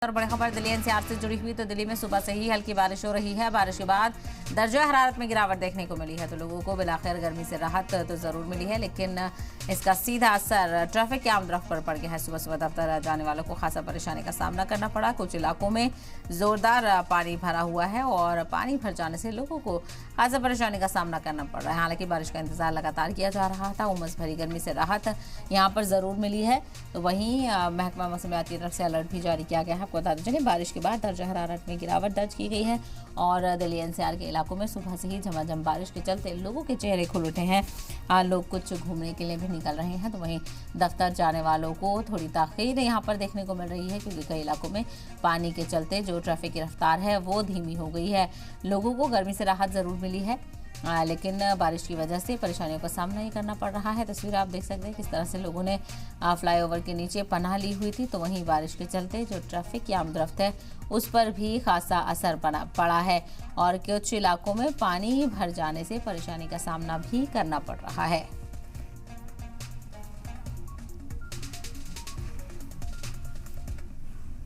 और बड़ी खबर दिल्ली एनसीआर से जुड़ी हुई तो दिल्ली में सुबह से ही हल्की बारिश हो रही है। बारिश के बाद दर्जा हरारत में गिरावट देखने को मिली है तो लोगों को बिलाखिर गर्मी से राहत तो जरूर मिली है, लेकिन इसका सीधा असर ट्रैफिक के आमद रफ्त पर पड़ गया है। सुबह सुबह दफ्तर जाने वालों को खासा परेशानी का सामना करना पड़ा। कुछ इलाकों में जोरदार पानी भरा हुआ है और पानी भर जाने से लोगों को खासा परेशानी का सामना करना पड़ रहा है। हालांकि बारिश का इंतजार लगातार किया जा रहा था। उमस भरी गर्मी से राहत यहाँ पर जरूर मिली है। तो वहीं महकमा मौसमियात की तरफ से अलर्ट भी जारी किया गया है। आपको बता दें चलिए, बारिश के बाद दर्जा हरारत में गिरावट दर्ज की गई है और दिल्ली एनसीआर के इलाकों में सुबह से ही झमाझम बारिश के चलते लोगों के चेहरे खुल उठे हैं। लोग कुछ घूमने के लिए भी निकल रहे हैं तो वहीं दफ्तर जाने वालों को थोड़ी ताखीर यहाँ पर देखने को मिल रही है, क्योंकि कई इलाकों में पानी के चलते जो ट्रैफिक की रफ्तार है वो धीमी हो गई है। लोगों को गर्मी से राहत जरूर मिली है, लेकिन बारिश की वजह से परेशानियों का सामना ही करना पड़ रहा है। तस्वीर आप देख सकते हैं किस तरह से लोगों ने फ्लाईओवर के नीचे पनाह ली हुई थी, तो वहीं बारिश के चलते जो ट्रैफिक की आमदरफ्त है उस पर भी खासा असर पड़ा है और कुछ इलाकों में पानी भर जाने से परेशानी का सामना भी करना पड़ रहा है।